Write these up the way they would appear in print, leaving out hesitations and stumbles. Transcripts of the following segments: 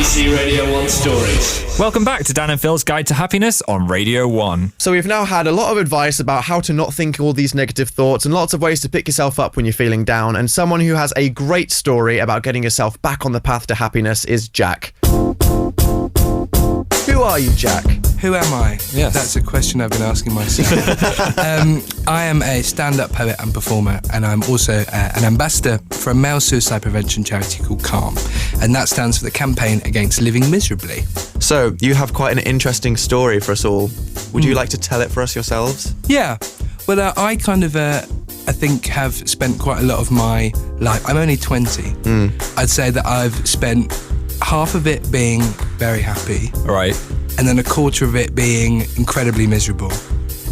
BBC Radio 1 Stories. Welcome back to Dan and Phil's Guide to Happiness on Radio 1. So we've now had a lot of advice about how to not think all these negative thoughts and lots of ways to pick yourself up when you're feeling down. And someone who has a great story about getting yourself back on the path to happiness is Jack. Who are you, Jack? Who am I? Yes. That's a question I've been asking myself. I am a stand-up poet and performer, and I'm also an ambassador for a male suicide prevention charity called C.A.L.M. And that stands for the Campaign Against Living Miserably. So, you have quite an interesting story for us all. Would you like to tell it for us yourselves? Yeah. Well, I think have spent quite a lot of my life. I'm only 20. I'd say that I've spent half of it being very happy. Right. And then a quarter of it being incredibly miserable.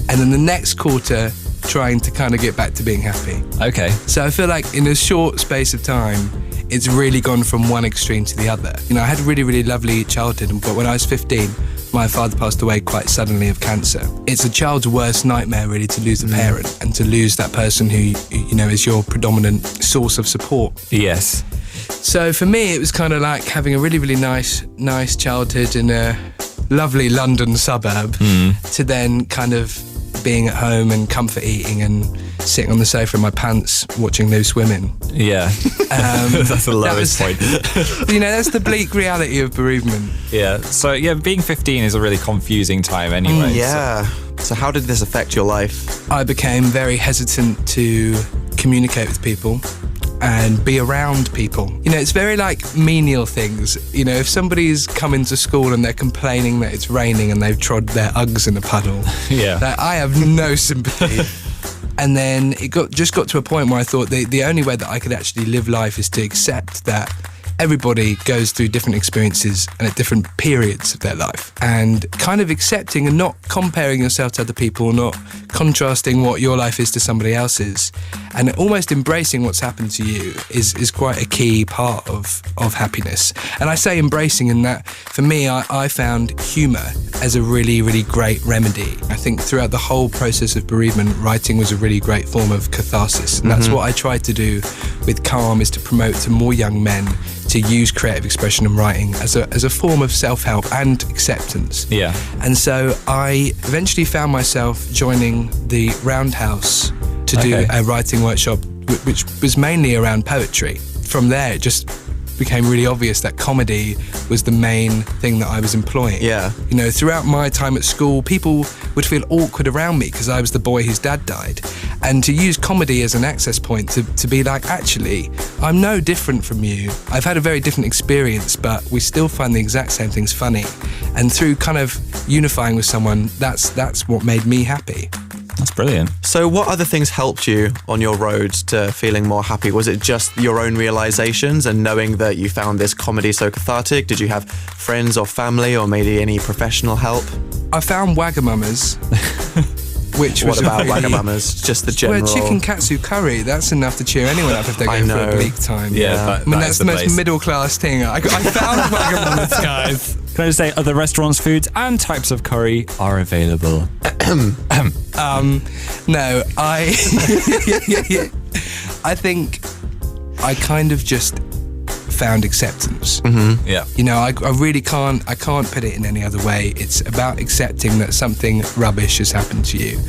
And then the next quarter trying to kind of get back to being happy. Okay. So I feel like in a short space of time, it's really gone from one extreme to the other. You know, I had a really, really lovely childhood, but when I was 15, my father passed away quite suddenly of cancer. It's a child's worst nightmare, really, to lose a parent and to lose that person who, you know, is your predominant source of support. Yes. So for me, it was kind of like having a really, really nice childhood in a lovely London suburb to then kind of being at home and comfort eating and sitting on the sofa in my pants watching Loose Women. Yeah. That's the lowest point. You know, that's the bleak reality of bereavement. Yeah. So, yeah, being 15 is a really confusing time anyway. Yeah. So how did this affect your life? I became very hesitant to communicate with people and be around people. You know, it's very like menial things. You know, if somebody's come into school and they're complaining that it's raining and they've trod their Uggs in a puddle, Yeah. that I have no sympathy. And then it got to a point where I thought the only way that I could actually live life is to accept that everybody goes through different experiences and at different periods of their life, and kind of accepting and not comparing yourself to other people, not contrasting what your life is to somebody else's, and almost embracing what's happened to you is quite a key part of happiness. And I say embracing in that, for me, I found humour as a really, really great remedy. I think throughout the whole process of bereavement, writing was a really great form of catharsis, and that's what I tried to do with C.A.L.M, is to promote to more young men to use creative expression and writing as a form of self-help and acceptance. Yeah. And so I eventually found myself joining the Roundhouse to do a writing workshop, which was mainly around poetry. From there, it just became really obvious that comedy was the main thing that I was employing. Yeah. You know, throughout my time at school, people would feel awkward around me because I was the boy whose dad died. And to use comedy as an access point to be like, actually, I'm no different from you. I've had a very different experience, but we still find the exact same things funny. And through kind of unifying with someone, that's what made me happy. That's brilliant. So what other things helped you on your road to feeling more happy? Was it just your own realizations and knowing that you found this comedy so cathartic? Did you have friends or family or maybe any professional help? I found wagamamas. Which What was about really, wagamamas? Just the general... Well, chicken katsu curry, that's enough to cheer anyone up if they're going through a bleak time. Yeah. I mean, that's the most middle-class thing. I found wagamamas, guys. Can I just say, other restaurants, foods, and types of curry are available? No, I think I kind of just found acceptance. Yeah. You know, I really can't put it in any other way. It's about accepting that something rubbish has happened to you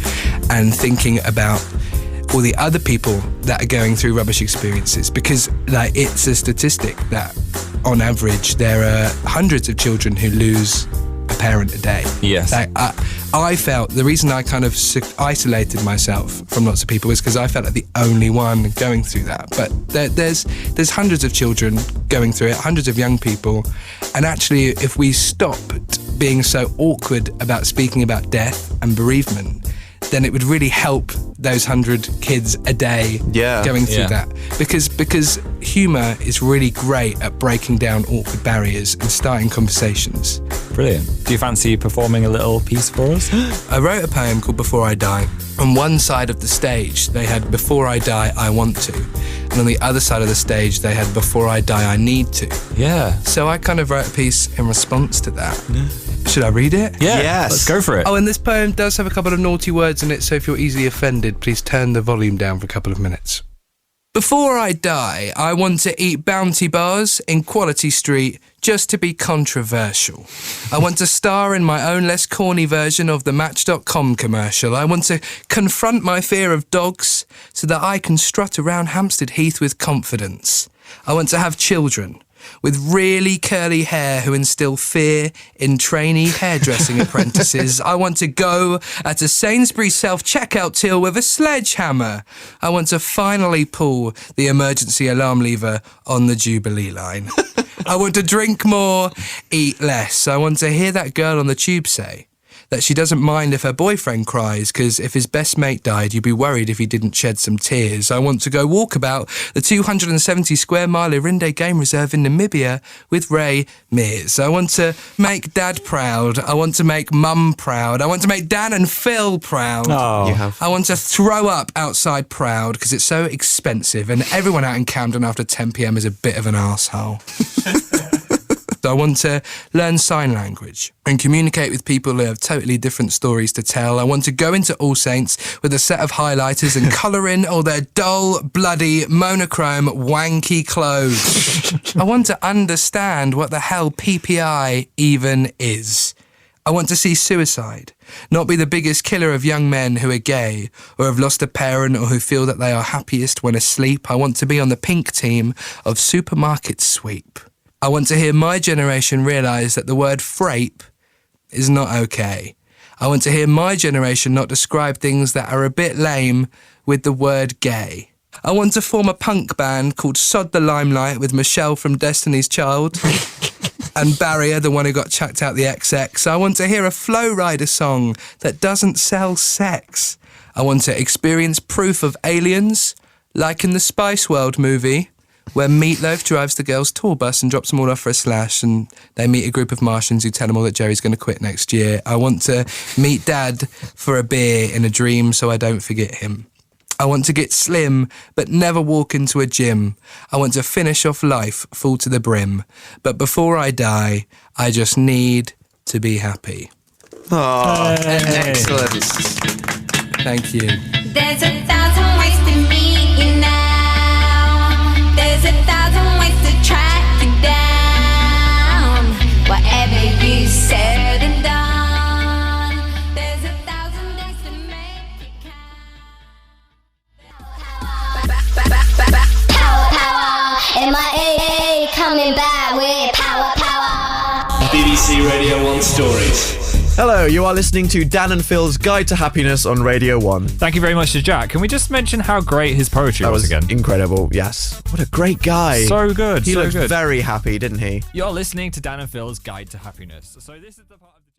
and thinking about all the other people that are going through rubbish experiences, because like it's a statistic that on average there are hundreds of children who lose a parent a day. Yes. Like, I felt the reason I kind of isolated myself from lots of people was because I felt like the only one going through that. But there's hundreds of children going through it, hundreds of young people, and actually if we stopped being so awkward about speaking about death and bereavement, then it would really help those 100 kids a day going through that. Because humour is really great at breaking down awkward barriers and starting conversations. Brilliant. Do you fancy performing a little piece for us? I wrote a poem called Before I Die. On one side of the stage, they had Before I Die, I Want To. And on the other side of the stage, they had Before I Die, I Need To. Yeah. So I kind of wrote a piece in response to that. Yeah. Should I read it? Yeah, yes. Let's go for it. Oh, and this poem does have a couple of naughty words in it, so if you're easily offended, please turn the volume down for a couple of minutes. Before I die, I want to eat Bounty bars in Quality Street just to be controversial. I want to star in my own less corny version of the Match.com commercial. I want to confront my fear of dogs so that I can strut around Hampstead Heath with confidence. I want to have children with really curly hair who instill fear in trainee hairdressing apprentices. I want to go at a Sainsbury's self-checkout till with a sledgehammer. I want to finally pull the emergency alarm lever on the Jubilee line. I want to drink more, eat less. I want to hear that girl on the tube say that she doesn't mind if her boyfriend cries, because if his best mate died, you'd be worried if he didn't shed some tears. I want to go walk about the 270 square mile Irinde Game Reserve in Namibia with Ray Mears. I want to make Dad proud. I want to make Mum proud. I want to make Dan and Phil proud. Oh. You have. I want to throw up outside Proud because it's so expensive and everyone out in Camden after 10 p.m. is a bit of an arsehole. I want to learn sign language and communicate with people who have totally different stories to tell. I want to go into All Saints with a set of highlighters and colour in all their dull, bloody, monochrome, wanky clothes. I want to understand what the hell PPI even is. I want to see suicide not be the biggest killer of young men who are gay or have lost a parent or who feel that they are happiest when asleep. I want to be on the pink team of Supermarket Sweep. I want to hear my generation realise that the word frape is not okay. I want to hear my generation not describe things that are a bit lame with the word gay. I want to form a punk band called Sod the Limelight with Michelle from Destiny's Child and Barrier, the one who got chucked out the XX. I want to hear a Flow Rider song that doesn't sell sex. I want to experience proof of aliens, like in the Spice World movie, where Meatloaf drives the girls' tour bus and drops them all off for a slash, and they meet a group of Martians who tell them all that Jerry's going to quit next year. I want to meet Dad for a beer in a dream so I don't forget him. I want to get slim, but never walk into a gym. I want to finish off life full to the brim. But before I die, I just need to be happy. Oh, excellent. Thank you. There's 1,000 ways to meet you now. There's 1,000 ways to track you down. Whatever you said and done, there's 1,000 days to make it count. Power, MIA coming back with power. BBC Radio 1 Stories. Hello, you are listening to Dan and Phil's Guide to Happiness on Radio 1. Thank you very much to Jack. Can we just mention how great his poetry That was was again? incredible, yes. What a great guy. So good, He so looked good. very happy, didn't he? You're listening to Dan and Phil's Guide to Happiness. So this is the part of the